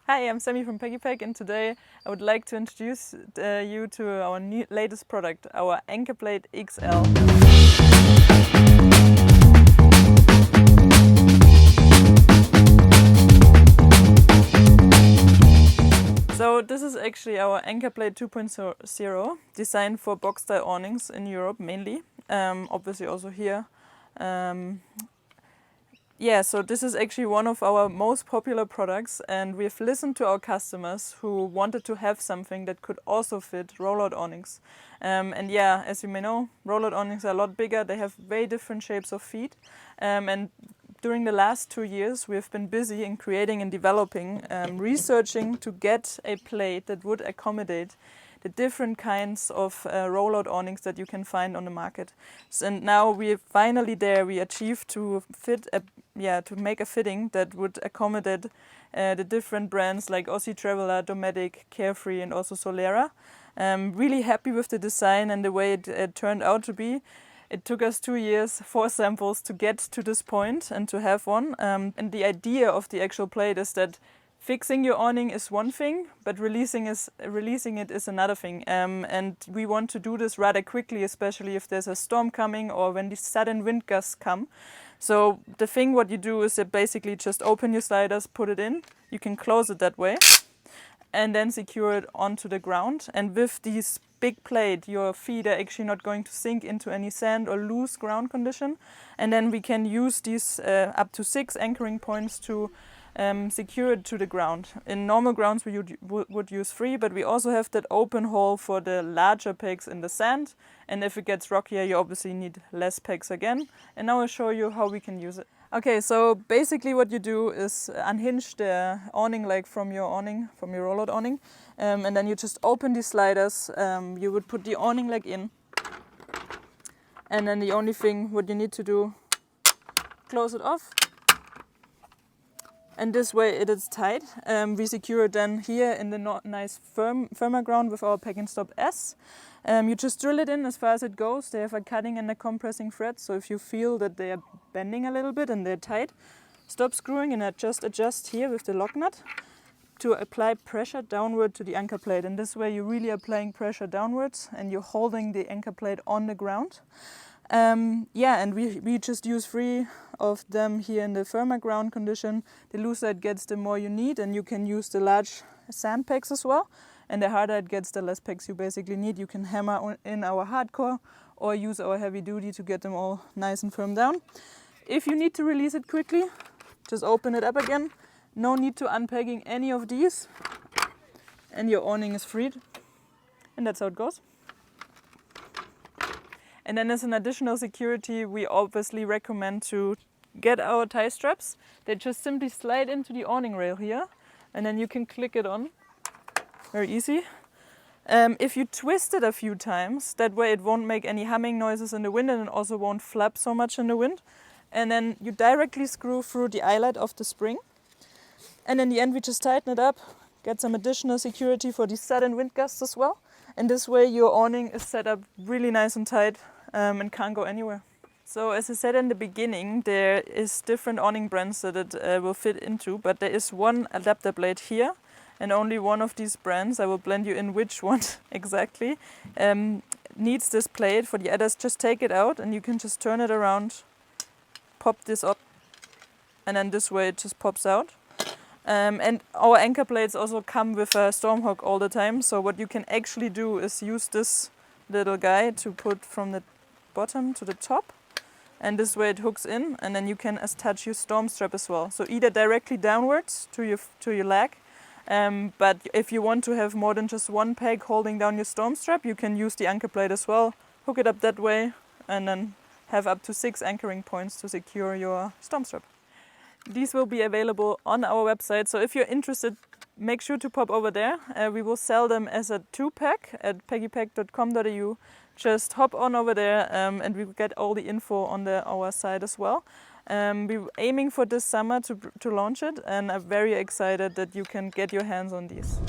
Hi, I'm Sammy from Peggy Peg, and today I would like to introduce you to our latest product, our Anchor Plate XL. So this is actually our Anchor Plate 2.0, designed for box style awnings in Europe mainly, obviously also here. So this is actually one of our most popular products, and we've listened to our customers who wanted to have something that could also fit rollout awnings. As you may know, rollout awnings are a lot bigger. They have very different shapes of feet. And during the last 2 years, we've been busy in creating and developing, researching to get a plate that would accommodate the different kinds of rollout awnings that you can find on the market. And now we're finally there. We achieved to make a fitting that would accommodate the different brands like Aussie Traveler, Dometic, Carefree, and also Solera. Really happy with the design and the way it turned out to be. It took us 2 years, 4 samples to get to this point and to have one. And the idea of the actual plate is that fixing your awning is one thing, but releasing it is another thing. And we want to do this rather quickly, especially if there's a storm coming or when these sudden wind gusts come. So the thing what you do is that basically just open your sliders, put it in. You can close it that way and then secure it onto the ground. And with this big plate, your feet are actually not going to sink into any sand or loose ground condition. And then we can use these up to 6 anchoring points to secure it to the ground. In normal grounds we would use 3, but we also have that open hole for the larger pegs in the sand, and if it gets rockier you obviously need less pegs again. And now I'll show you how we can use it. Okay, so basically what you do is unhinge the awning leg from your rollout awning, and then you just open these sliders. You would put the awning leg in, and then the only thing what you need to do, close it off. And this way it is tight. We secure it then here in the nice firmer ground with our Peg & Stop S. You just drill it in as far as it goes. They have a cutting and a compressing thread, so if you feel that they are bending a little bit and they're tight, stop screwing and just adjust here with the lock nut to apply pressure downward to the anchor plate. And this way you're really applying pressure downwards and you're holding the anchor plate on the ground. And we just use 3 of them here in the firmer ground condition. The looser it gets, the more you need, and you can use the large sand pegs as well. And the harder it gets, the less pegs you basically need. You can hammer in our hardcore or use our heavy duty to get them all nice and firm down. If you need to release it quickly, just open it up again. No need to unpegging any of these, and your awning is freed. And that's how it goes. And then as an additional security, we obviously recommend to get our tie straps. They just simply slide into the awning rail here, and then you can click it on. Very easy. If you twist it a few times, that way it won't make any humming noises in the wind, and it also won't flap so much in the wind. And then you directly screw through the eyelet of the spring. And in the end we just tighten it up, get some additional security for these sudden wind gusts as well. And this way your awning is set up really nice and tight and can't go anywhere. So as I said in the beginning, there is different awning brands that it will fit into, but there is one adapter blade here, and only one of these brands, I will blend you in which one exactly, needs this plate. For the others, just take it out and you can just turn it around, pop this up, and then this way it just pops out. And our anchor plates also come with a storm hook all the time, so what you can actually do is use this little guy to put from the bottom to the top, and this way it hooks in, and then you can attach your storm strap as well. So either directly downwards to your leg, but if you want to have more than just one peg holding down your storm strap, you can use the anchor plate as well, hook it up that way, and then have up to 6 anchoring points to secure your storm strap. These will be available on our website, so if you're interested, make sure to pop over there. We will sell them as a 2-pack at peggypeg.com.au. Just hop on over there and we will get all the info on our site as well. We're aiming for this summer to launch it, and I'm very excited that you can get your hands on these.